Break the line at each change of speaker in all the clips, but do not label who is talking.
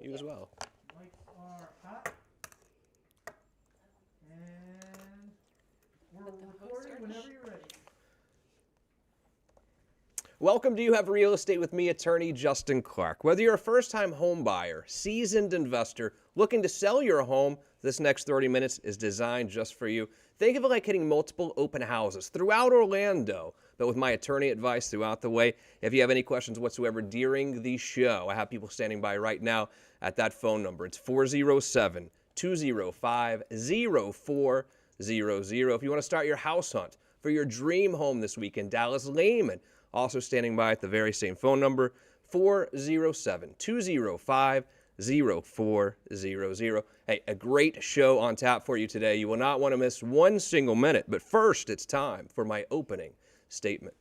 You as well.
Mics are hot. And we're recording whenever you're ready.
Welcome to You Have Real Estate with me, attorney Justin Clark. Whether you're a first-time home buyer, seasoned investor, looking to sell your home, this next 30 minutes is designed just for you. Think of it like hitting multiple open houses throughout Orlando, but with my attorney advice throughout the way. If you have any questions whatsoever during the show, I have people standing by right now at that phone number. It's 407-205-0400. If you want to start your house hunt for your dream home this weekend, Dallas Lehman also standing by at the very same phone number, 407-205-0400. Hey, a great show on tap for you today. You will not want to miss one single minute. But first, it's time for my opening statement.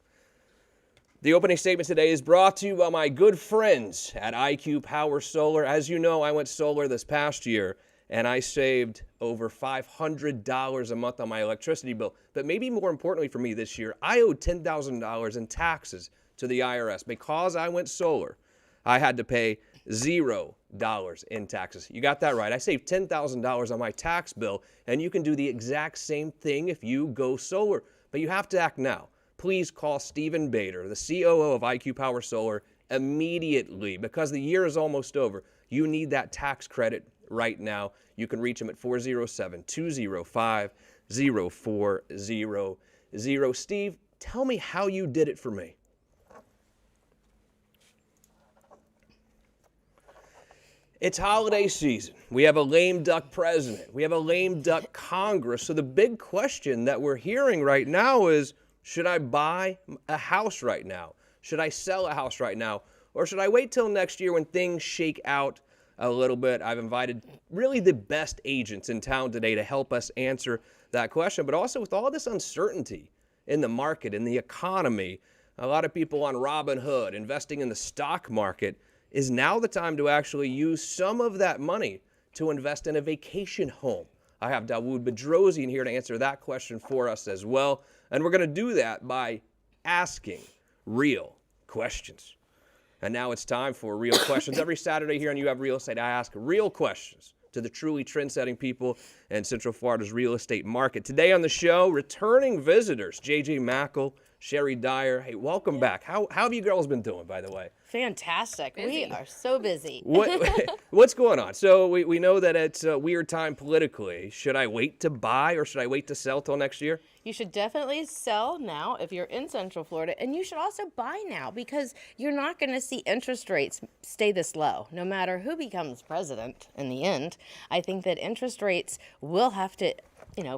The opening statement today is brought to you by my good friends at IQ Power Solar. As you know, I went solar this past year, and I saved over $500 a month on my electricity bill. But maybe more importantly for me this year, I owed $10,000 in taxes to the IRS. Because I went solar, I had to pay $0 in taxes. You got that right. I saved $10,000 on my tax bill, and you can do the exact same thing if you go solar. But you have to act now. Please call Stephen Bader, the COO of IQ Power Solar, immediately because the year is almost over. You need that tax credit right now. You can reach him at 407-205-0400. Steve, tell me how you did it for me. It's holiday season. We have a lame duck president. We have a lame duck Congress. So the big question that we're hearing right now is, should I buy a house right now? Should I sell a house right now? Or should I wait till next year when things shake out a little bit? I've invited really the best agents in town today to help us answer that question. But also with all this uncertainty in the market, in the economy, a lot of people on Robinhood investing in the stock market, is now the time to actually use some of that money to invest in a vacation home? I have Dawood Bedrosian here to answer that question for us as well. And we're going to do that by asking real questions. And now it's time for real questions. Every Saturday here on You Have Real Estate, I ask real questions to the truly trend-setting people in Central Florida's real estate market. Today on the show, returning visitors, JJ Mackle, Sherry Dyer. Hey, welcome back. How have you girls been doing, by the way?
Fantastic. We are so busy.
What's going on? So we know that it's a weird time politically. Should I wait to buy or should I wait to sell till next year?
You should definitely sell now if you're in Central Florida, and you should also buy now because you're not going to see interest rates stay this low, no matter who becomes president in the end. I think that interest rates will have to,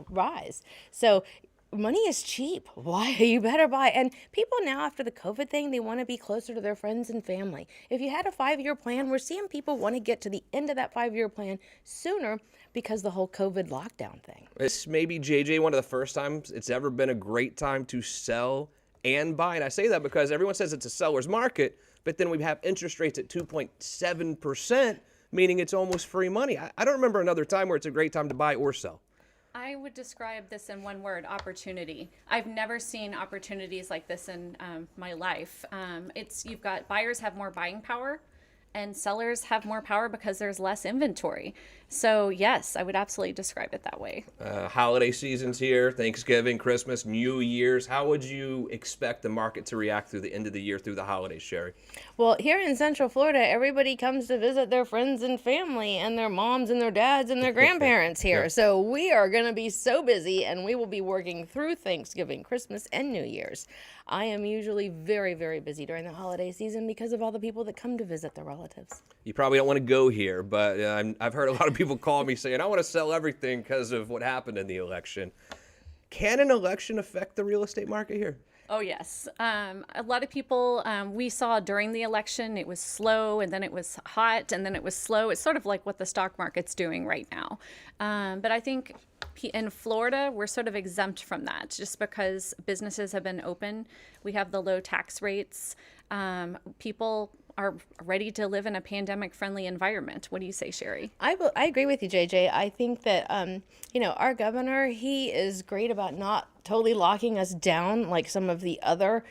rise. So money is cheap. Why? You better buy. And people now, after the COVID thing, they want to be closer to their friends and family. If you had a 5-year plan, we're seeing people want to get to the end of that 5-year plan sooner because the whole COVID lockdown thing.
It's maybe, JJ, one of the first times it's ever been a great time to sell and buy. And I say that because everyone says it's a seller's market, but then we have interest rates at 2.7%, meaning it's almost free money. I don't remember another time where it's a great time to buy or sell.
I would describe this in one word: opportunity. I've never seen opportunities like this in my life. You've got buyers have more buying power and sellers have more power because there's less inventory. So yes, I would absolutely describe it that way.
Holiday season's here, Thanksgiving, Christmas, New Year's. How would you expect the market to react through the end of the year, through the holidays, Sherry?
Well, here in Central Florida, everybody comes to visit their friends and family and their moms and their dads and their grandparents here.
Yeah.
So we are going to be so busy, and we will be working through Thanksgiving, Christmas, and New Year's. I am usually very, very busy during the holiday season because of all the people that come to visit their relatives.
You probably don't want to go here, but I've heard a lot of people call me saying, I want to sell everything because of what happened in the election. Can an election affect the real estate market here?
Oh, yes. A lot of people we saw during the election, it was slow and then it was hot and then it was slow. It's sort of like what the stock market's doing right now. But I think in Florida, we're sort of exempt from that just because businesses have been open. We have the low tax rates. People are ready to live in a pandemic-friendly environment. What do you say, Sherry?
I agree with you, JJ. I think that, our governor, he is great about not totally locking us down like some of the other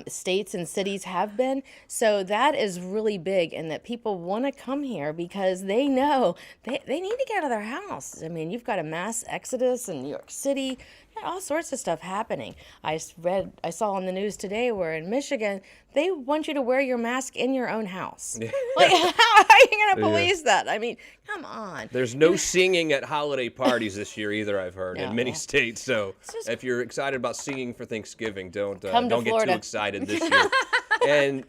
states and cities have been. So that is really big, and that people want to come here because they know they need to get out of their house. I mean, you've got a mass exodus in New York City, all sorts of stuff happening. I saw on the news today where in Michigan, they want you to wear your mask in your own house. Like, how are you going to police that? I mean, come on.
There's no singing at holiday parties this year either, I've heard, in many
No.
states. So
just-
if you're excited about singing for Thanksgiving, don't
Come to
get too
Florida.
excited this year.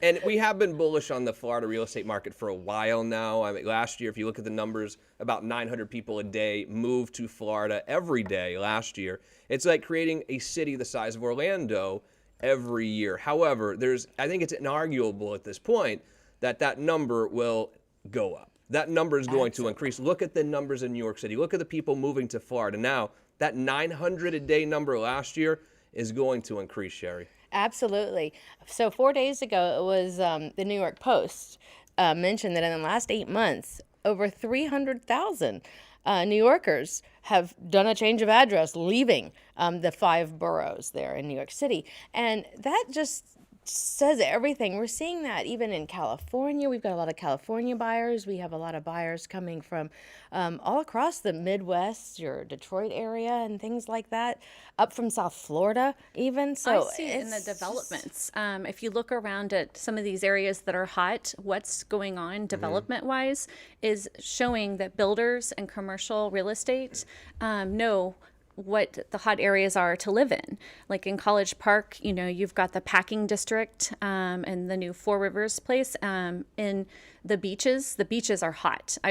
And we have been bullish on the Florida real estate market for a while now. I mean, last year, if you look at the numbers, about 900 people a day moved to Florida every day last year. It's like creating a city the size of Orlando every year. However, I think it's inarguable at this point that number will go up. That number is going to increase. Look at the numbers in New York City. Look at the people moving to Florida. Now, that 900 a day number last year is going to increase, Sherry.
Absolutely. So 4 days ago, it was the New York Post mentioned that in the last 8 months, over 300,000 New Yorkers have done a change of address, leaving the 5 boroughs there in New York City. And that just says everything. We're seeing that even in California. We've got a lot of California buyers. We have a lot of buyers coming from all across the Midwest, your Detroit area and things like that, up from South Florida even. So
I see it in the
it's just-
developments. If you look around at some of these areas that are hot, what's going on development-wise is showing that builders and commercial real estate know what the hot areas are to live in. Like in College Park, you've got the packing district and the new Four Rivers place. In the beaches are hot. I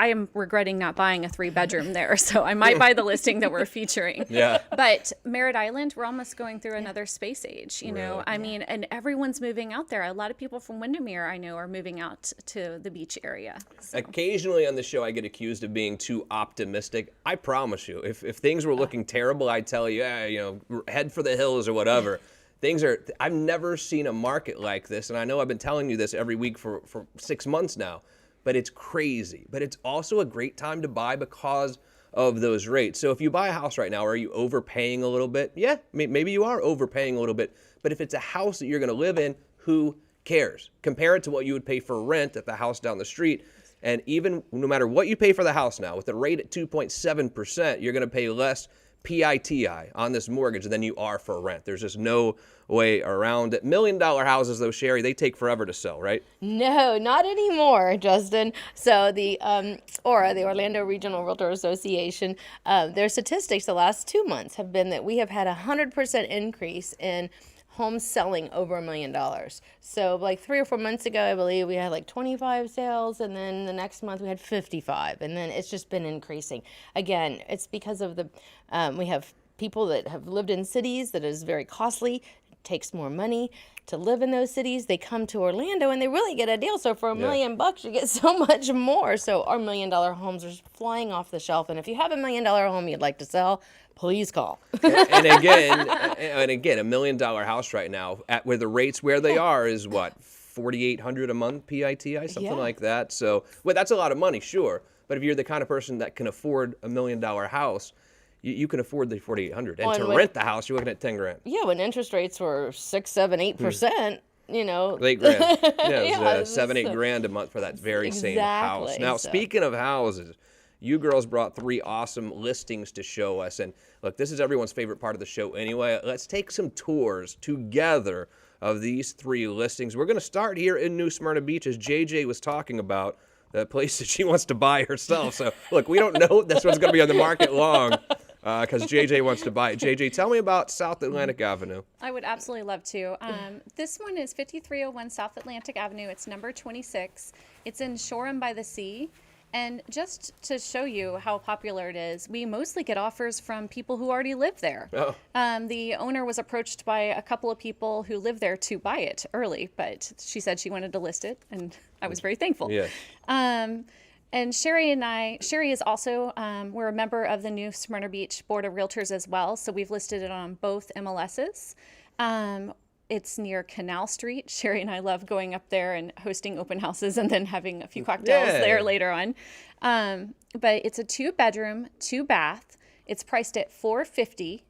am regretting not buying a 3-bedroom there, so I might buy the listing that we're featuring.
Yeah.
But Merritt Island, we're almost going through another space age, know. I mean, and everyone's moving out there. A lot of people from Windermere, I know, are moving out to the beach area. So.
Occasionally on the show, I get accused of being too optimistic. I promise you, if things were looking terrible, I'd tell you, head for the hills or whatever. I've never seen a market like this, and I know I've been telling you this every week for 6 months now, but it's crazy. But it's also a great time to buy because of those rates. So if you buy a house right now, are you overpaying a little bit? Yeah, maybe you are overpaying a little bit, but if it's a house that you're going to live in, who cares? Compare it to what you would pay for rent at the house down the street. And even no matter what you pay for the house now, with the rate at 2.7%, you're going to pay less PITI on this mortgage than you are for rent. There's just no way around it. $1 million houses, though, Sherry, they take forever to sell, right?
No, not anymore, Justin. So the ORA, the Orlando Regional Realtor Association, their statistics the last 2 months have been that we have had a 100% increase in homes selling over $1 million. So like 3 or 4 months ago, I believe we had like 25 sales, and then the next month we had 55, and then it's just been increasing. Again, it's because of we have people that have lived in cities that is very costly. It takes more money to live in those cities. They come to Orlando and they really get a deal. So for $1 million, you get so much more. So our $1 million homes are flying off the shelf. And if you have $1 million home you'd like to sell, please call.
and again, $1 million house right now, where the rates where they are is what, $4,800 a month PITI, something like that. So, well, that's a lot of money, sure. But if you're the kind of person that can afford $1 million house, you can afford the $4,800. And to rent the house, you're looking at $10,000.
Yeah, when interest rates were 6, 7, 8%,
$8,000. Yeah, it was
Yeah,
$7,000, $8,000 a month for that very same house.
Exactly,
Now,
so.
speaking of houses, you girls brought 3 awesome listings to show us. And look, this is everyone's favorite part of the show anyway. Let's take some tours together of these 3 listings. We're going to start here in New Smyrna Beach, as JJ was talking about, the place that she wants to buy herself. So, look, we don't know this one's going to be on the market long because JJ wants to buy it. JJ, tell me about South Atlantic Avenue.
I would absolutely love to. This one is 5301 South Atlantic Avenue. It's number 26. It's in Shoreham by the Sea. And just to show you how popular it is, we mostly get offers from people who already live there.
Oh.
The owner was approached by a couple of people who live there to buy it early, but she said she wanted to list it, and I was very thankful.
Yeah.
And Sherry is also, we're a member of the New Smyrna Beach Board of Realtors as well, so we've listed it on both MLSs. It's near Canal Street. Sherry and I love going up there and hosting open houses and then having a few cocktails there later on. But it's a 2-bedroom, 2-bath. It's priced at $450.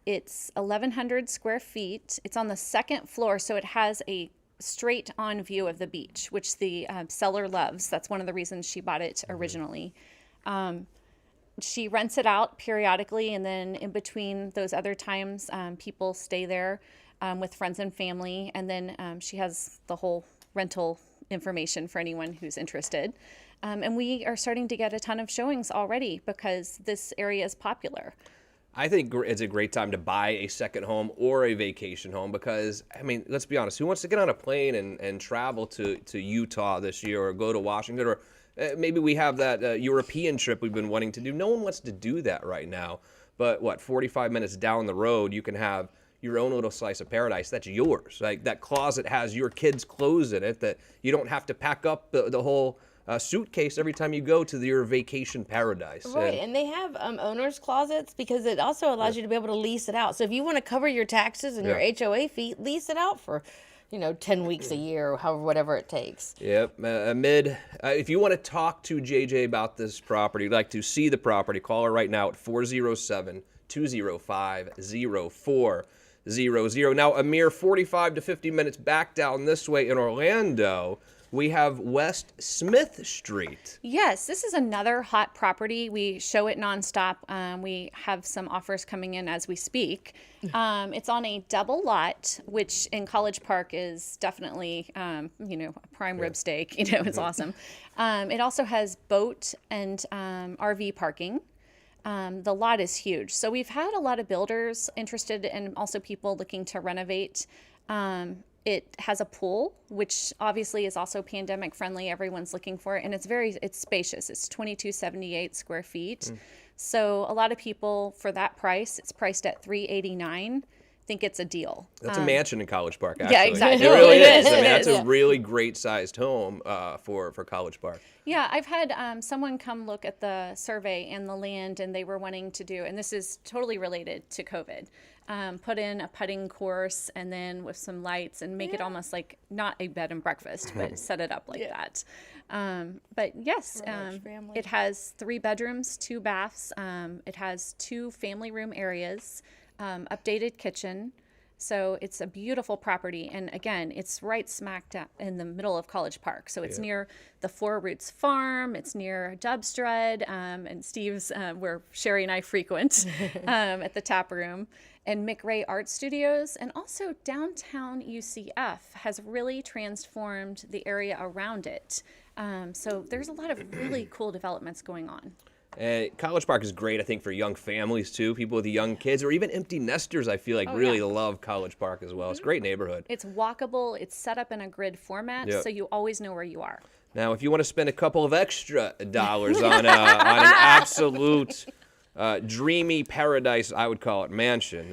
It's 1,100 square feet. It's on the second floor, so it has a straight on view of the beach, which the seller loves. That's one of the reasons she bought it originally. She rents it out periodically, and then in between those other times, people stay there with friends and family. And then she has the whole rental information for anyone who's interested. And we are starting to get a ton of showings already because this area is popular.
I think it's a great time to buy a second home or a vacation home because, I mean, let's be honest, who wants to get on a plane and travel to Utah this year or go to Washington or maybe we have that European trip we've been wanting to do. No one wants to do that right now. But what, 45 minutes down the road, you can have your own little slice of paradise. That's yours. Like that closet has your kids' clothes in it that you don't have to pack up the whole suitcase every time you go to your vacation paradise.
Right, and they have owner's closets because it also allows you to be able to lease it out. So if you want to cover your taxes and your HOA fee, lease it out for 10 weeks a year or however, whatever it takes.
Yep. If you want to talk to JJ about this property, like to see the property, call her right now at 407-205-0400. Now, a mere 45 to 50 minutes back down this way in Orlando, we have West Smith Street.
Yes, this is another hot property. We show it nonstop. We have some offers coming in as we speak. It's on a double lot, which in College Park is definitely, a prime rib steak. It's awesome. It also has boat and RV parking. The lot is huge. So we've had a lot of builders interested and also people looking to renovate. It has a pool, which obviously is also pandemic friendly. Everyone's looking for it. And it's spacious. It's 2,278 square feet. So a lot of people for that price, it's priced at $389. Think it's a deal.
That's a mansion in College Park, actually.
Yeah, exactly.
It really is. I mean,
It
that's
is.
a really great sized home for College Park.
Yeah, I've had someone come look at the survey and the land, and they were wanting to do, and this is totally related to COVID, put in a putting course and then with some lights and make it almost like not a bed and breakfast, but set it up like that. But yes,
family.
it has 3 bedrooms, 2 baths. It has 2 family room areas, updated kitchen. So it's a beautiful property. And again, it's right smack in the middle of College Park. So it's near the Four Roots Farm. It's near Dubstrud and Steve's, where Sherry and I frequent at the tap room. And McRae Art Studios. And also downtown UCF has really transformed the area around it. So there's a lot of really cool developments going on.
College Park is great, I think, for young families, too. People with young kids or even empty nesters, I feel like, really love College Park as well. It's a great neighborhood.
It's walkable. It's set up in a grid format, so you always know where you are.
Now, if you want to spend a couple of extra dollars on an absolute dreamy paradise, I would call it, mansion,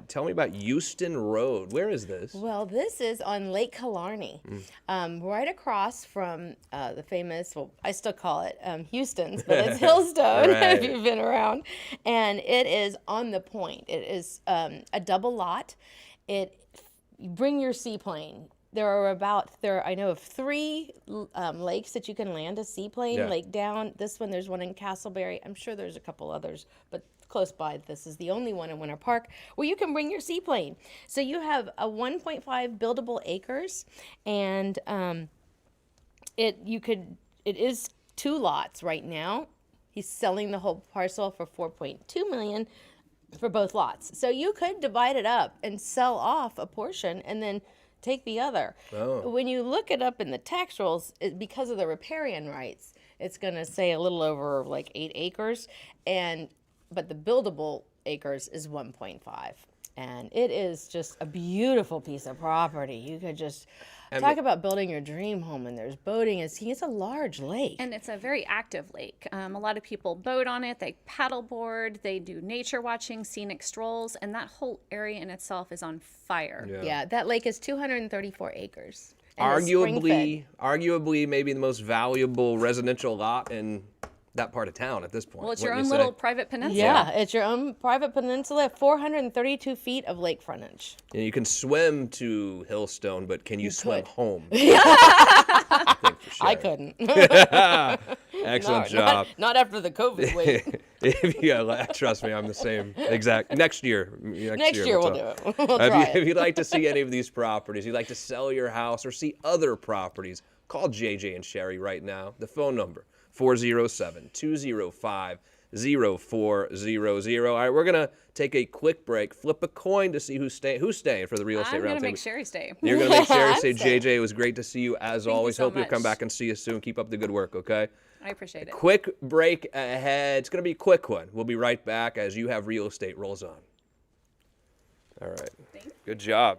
tell me about Houston Road. Where is this?
Well, this is on Lake Killarney, right across from the famous, well, I still call it Houston's, but it's Hillstone,
Right.
if you've been around. And it is on the point. It is a double lot. You bring your seaplane. I know of 3 lakes that you can land a seaplane.
Yeah.
Lake Down, this one, there's one in Castleberry. I'm sure there's a couple others, but close by, this is the only one in Winter Park where you can bring your seaplane. So you have a 1.5 buildable acres, and it is 2 lots right now. He's selling the whole parcel for $4.2 million for both lots. So you could divide it up and sell off a portion and then take the other.
Oh.
When you look it up in the tax rolls, because of the riparian rights, it's going to say a little over like 8 acres, but the buildable acres is 1.5. And it is just a beautiful piece of property. You could just talk about building your dream home, and there's boating and skiing. It's a large lake.
And it's a very active lake. A lot of people boat on it, they paddleboard, they do nature watching, scenic strolls, and that whole area in itself is on fire.
Yeah, that lake is 234 acres. And it's spring-fed.
Arguably maybe the most valuable residential lot in that part of town at this point.
Well, it's your
wouldn't
own
you say?
little private peninsula.
Yeah, it's your own private peninsula, 432 feet of lake frontage.
And you can swim to Hillstone, but can you swim
could.
home? I think for sure.
I couldn't.
Excellent job.
Not after the COVID wave.
Trust me, I'm the same exact. Next year
We'll do it. We'll
If,
try
you,
it.
if you'd like to see any of these properties, you'd like to sell your house or see other properties, call JJ and Sherry right now. The phone number, 407-205-0400. All right, we're going to take a quick break, flip a coin to see who's staying for the real estate
I'm going to
roundtable.
make Sherry stay.
You're going to make Sherry
I'm
say,
staying.
JJ, it was great to see you as always.
so
Hope you'll come
much.
back and see you soon. Keep up the good work, okay?
I appreciate it.
Quick break ahead. It's going to be a quick one. We'll be right back as You Have Real Estate rolls on. All right. Good job.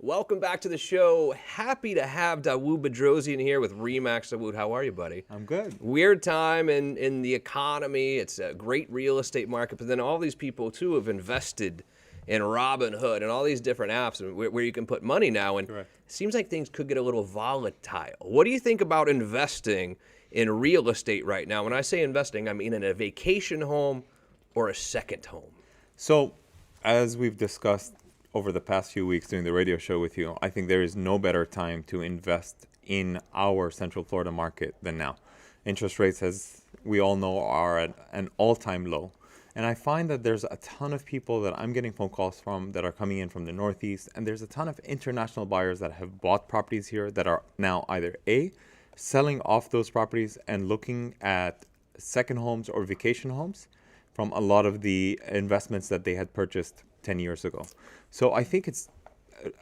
Welcome back to the show. Happy to have Dawood Bedrosian here with Remax. Dawood, how are you, buddy?
I'm good.
Weird time in the economy. It's a great real estate market, but then all these people, too, have invested in Robinhood and all these different apps where you can put money now. And
Correct.
it seems like things could get a little volatile. What do you think about investing in real estate right now? When I say investing, I mean in a vacation home or a second home.
So, as we've discussed over the past few weeks doing the radio show with you, I think there is no better time to invest in our Central Florida market than now. Interest rates, as we all know, are at an all-time low. And I find that there's a ton of people that I'm getting phone calls from that are coming in from the Northeast, and there's a ton of international buyers that have bought properties here that are now either A, selling off those properties and looking at second homes or vacation homes from a lot of the investments that they had purchased 10 years ago. So I think it's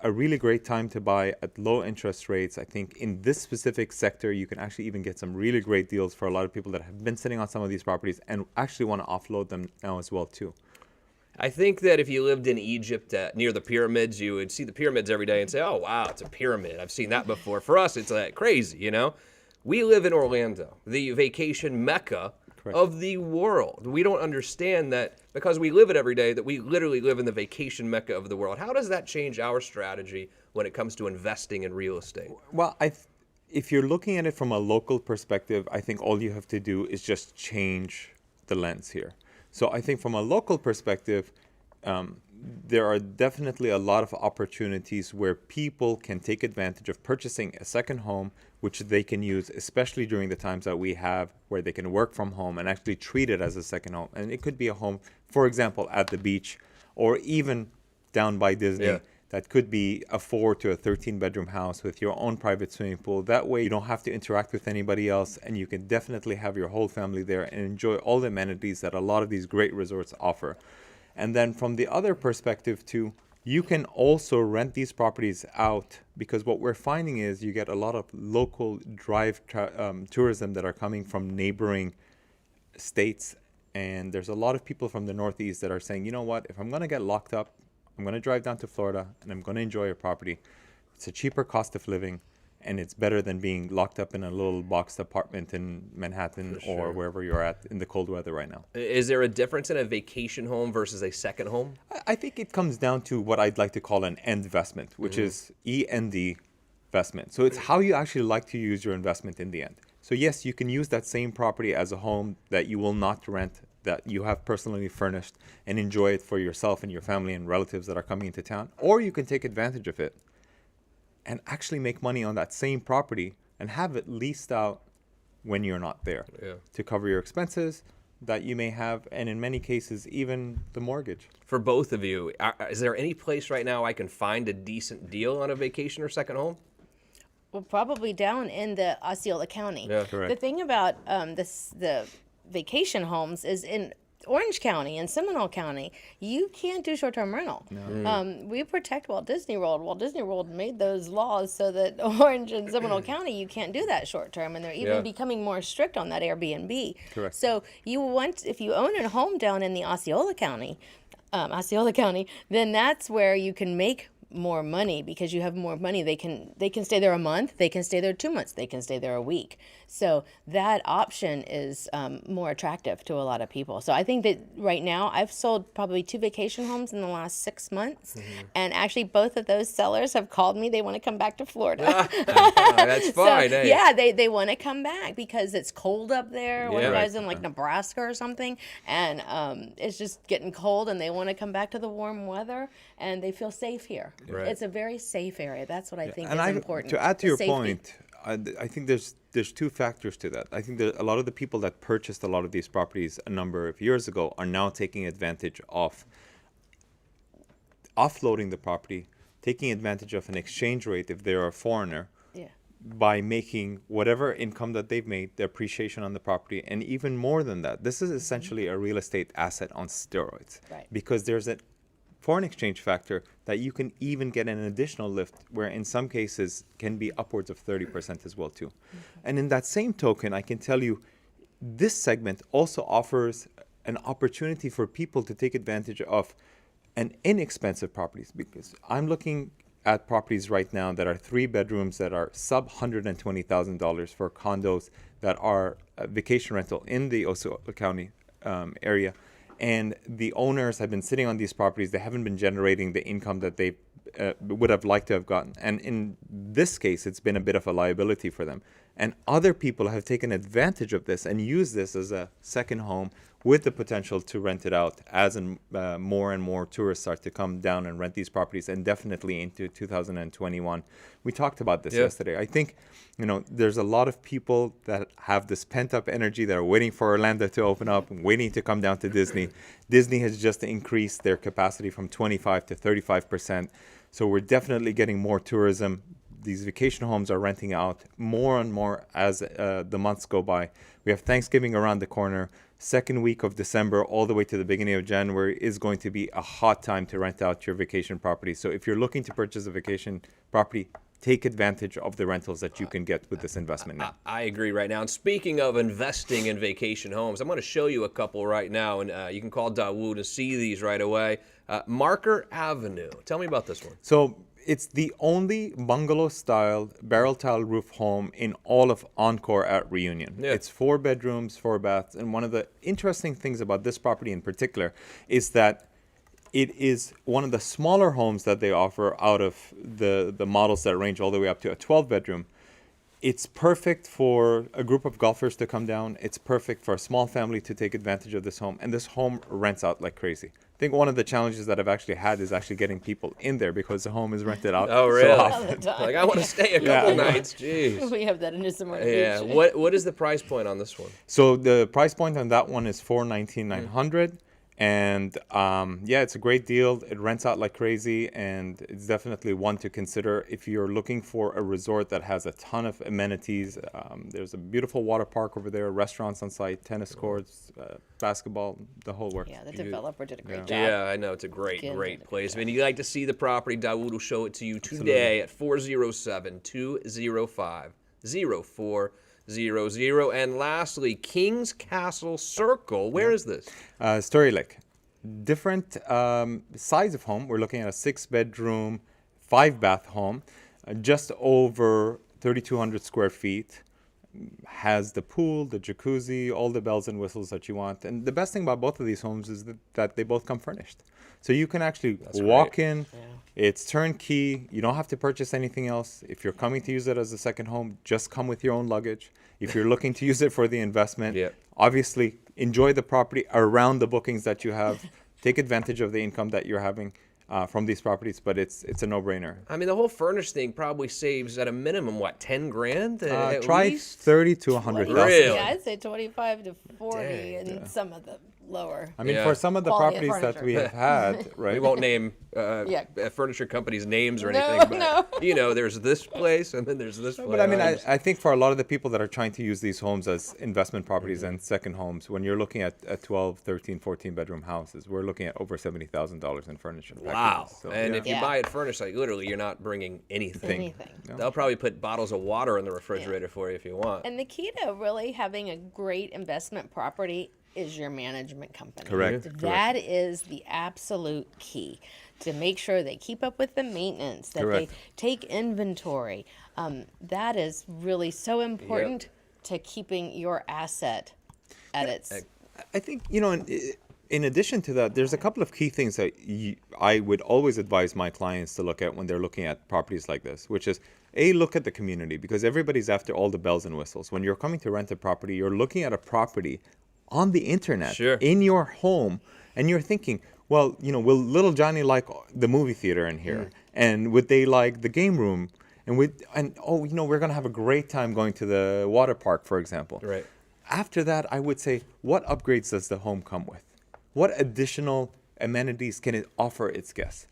a really great time to buy at low interest rates. I think in this specific sector, you can actually even get some really great deals for a lot of people that have been sitting on some of these properties and actually want to offload them now as well too.
I think that if you lived in Egypt near the pyramids, you would see the pyramids every day and say, oh, wow, it's a pyramid. I've seen that before. For us, it's crazy, you know? We live in Orlando, the vacation mecca of the world. We don't understand that because we live it every day, that we literally live in the vacation mecca of the world. How does that change our strategy when it comes to investing in real estate?
Well, if you're looking at it from a local perspective, I think all you have to do is just change the lens here. So I think from a local perspective, there are definitely a lot of opportunities where people can take advantage of purchasing a second home, which they can use, especially during the times that we have where they can work from home and actually treat it as a second home. And it could be a home, for example, at the beach or even down by Disney.
Yeah.
That could be a 4 to a 13 bedroom house with your own private swimming pool. That way you don't have to interact with anybody else, and you can definitely have your whole family there and enjoy all the amenities that a lot of these great resorts offer. And then from the other perspective too, you can also rent these properties out, because what we're finding is you get a lot of local tourism that are coming from neighboring states. And there's a lot of people from the Northeast that are saying, you know what, if I'm going to get locked up, I'm going to drive down to Florida and I'm going to enjoy a property. It's a cheaper cost of living, and it's better than being locked up in a little boxed apartment in Manhattan or wherever you're at in the cold weather right now.
Is there a difference in a vacation home versus a second home?
I think it comes down to what I'd like to call an investment, which is END investment. So it's how you actually like to use your investment in the end. So yes, you can use that same property as a home that you will not rent, that you have personally furnished, and enjoy it for yourself and your family and relatives that are coming into town. Or you can take advantage of it and actually make money on that same property and have it leased out when you're not there to cover your expenses that you may have, and in many cases, even the mortgage.
For both of you, is there any place right now I can find a decent deal on a vacation or second home?
Well, probably down in the Osceola County.
Yeah,
correct.
The thing about the vacation homes is in Orange County and Seminole County, you can't do short-term rental. We protect Walt Disney World. Walt Disney World made those laws so that Orange and Seminole County, you can't do that short-term, and they're even becoming more strict on that Airbnb.
Correct.
So if you own a home down in the Osceola County, then that's where you can make more money because you have more money. They can stay there a month, they can stay there 2 months, they can stay there a week. So that option is more attractive to a lot of people. So I think that right now I've sold probably 2 vacation homes in the last 6 months, and actually both of those sellers have called me. They want to come back to Florida.
That's fine.
So,
hey.
yeah, they want to come back because it's cold up there. One
Yeah.
guy's in like Nebraska or something, and it's just getting cold, and they want to come back to the warm weather, and they feel safe here.
Right.
It's a very safe area. That's what I think
And
is important.
to add to
the
your
safety.
point, I think there's 2 factors to that. I think that a lot of the people that purchased a lot of these properties a number of years ago are now taking advantage of offloading the property, taking advantage of an exchange rate if they're a foreigner,
Yeah.
by making whatever income that they've made, the appreciation on the property, and even more than that. This is essentially a real estate asset on steroids.
Right.
Because there's a foreign exchange factor that you can even get an additional lift, where in some cases can be upwards of 30% as well too. And in that same token, I can tell you, this segment also offers an opportunity for people to take advantage of an inexpensive properties, because I'm looking at properties right now that are 3 bedrooms that are sub $120,000 for condos that are vacation rental in the Osceola County area. And the owners have been sitting on these properties. They haven't been generating the income that they've would have liked to have gotten. And in this case, it's been a bit of a liability for them. And other people have taken advantage of this and used this as a second home with the potential to rent it out as more and more tourists start to come down and rent these properties, and definitely into 2021. We talked about this yesterday. I think, there's a lot of people that have this pent-up energy that are waiting for Orlando to open up and waiting to come down to Disney. Disney has just increased their capacity from 25 to 35%. So we're definitely getting more tourism. These vacation homes are renting out more and more as the months go by. We have Thanksgiving around the corner. Second week of December all the way to the beginning of January is going to be a hot time to rent out your vacation property. So if you're looking to purchase a vacation property, take advantage of the rentals that you can get with this investment now.
I agree right now. And speaking of investing in vacation homes, I'm going to show you a couple right now, and you can call Dawood to see these right away. Marker Avenue. Tell me about this one.
So it's the only bungalow-style barrel tile roof home in all of Encore at Reunion.
Yeah.
It's 4 bedrooms, 4 baths, and one of the interesting things about this property in particular is that it is one of the smaller homes that they offer out of the models that range all the way up to a 12-bedroom. It's perfect for a group of golfers to come down. It's perfect for a small family to take advantage of this home. And this home rents out like crazy. I think one of the challenges that I've actually had is actually getting people in there because the home is rented out
Oh,
so
really?
often.
Like, I want to stay a couple nights. Jeez.
We have that in Isamar
Yeah.
Beach.
What is the price point on this one?
So the price point on that one is $419,900. And it's a great deal. It rents out like crazy, and it's definitely one to consider if you're looking for a resort that has a ton of amenities. There's a beautiful water park over there, restaurants on site, tennis courts, basketball, the whole works.
Yeah, the developer did a great job.
Yeah, I know. It's a great,
Again,
great
did a
place. I mean, you like to see the property, Dawood will show it to you today at 407-205-0400. And lastly, Kings Castle Circle. Where is this?
Story Lake. Different size of home. We're looking at a 6-bedroom, 5-bath home, just over 3,200 square feet. Has the pool, the jacuzzi, all the bells and whistles that you want. And the best thing about both of these homes is that they both come furnished. So you can actually walk in. It's turnkey. You don't have to purchase anything else. If you're coming to use it as a second home, just come with your own luggage. If you're looking to use it for the investment, obviously enjoy the property around the bookings that you have. Take advantage of the income that you're having from these properties, but it's a no-brainer.
I mean, the whole furnished thing probably saves at a minimum, what, 10 grand at
Try
least?
30 to 100,000.
Really?
Yeah, I'd say 25 to 40
Dang.
and some of the lower.
I mean,
Yeah.
for some of the
Quality of
properties that we
furniture.
have had, right?
We won't name furniture companies' names or anything, but there's this place and then there's this place.
But I mean, I think for a lot of the people that are trying to use these homes as investment properties and second homes, when you're looking at 12, 13, 14-bedroom houses, we're looking at over $70,000 in furniture.
Wow.
packages. So,
And
yeah.
if you buy it furnished, like literally, you're not bringing anything.
Anything.
They'll probably put bottles of water in the refrigerator for you if you want.
And the key to really having a great investment property is your management company.
Correct.
That is the absolute key to make sure they keep up with the maintenance, that
Correct.
they take inventory. That is really so important to keeping your asset at its.
I think, in addition to that, there's a couple of key things that I would always advise my clients to look at when they're looking at properties like this, which is, look at the community, because everybody's after all the bells and whistles. When you're coming to rent a property, you're looking at a property on the internet,
Sure.
in your home, and you're thinking, well, will little Johnny like the movie theater in here? And would they like the game room? And we're going to have a great time going to the water park, for example.
Right.
After that, I would say, what upgrades does the home come with? What additional amenities can it offer its guests?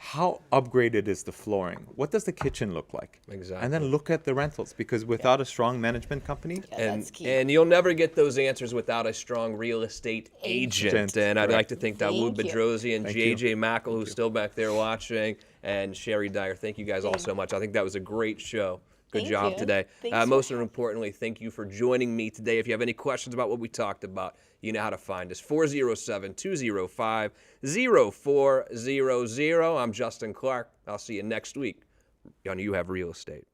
How upgraded is the flooring? What does the kitchen look like?
Exactly.
And then look at the rentals, because without a strong management company,
That's key.
And you'll never get those answers without a strong real estate agent.
Agent.
And I'd
Correct.
like to thank Dawood
Thank you.
Bedrosian and
Thank you.
JJ Mackel, who's still back there watching, and Sherry Dyer. Thank you guys all so much. I think that was a great show. Good
Thank
job
you.
today.
Thanks for
Most importantly, thank you for joining me today. If you have any questions about what we talked about, you know how to find us. 407-205-0400. I'm Justin Clark. I'll see you next week on You Have Real Estate.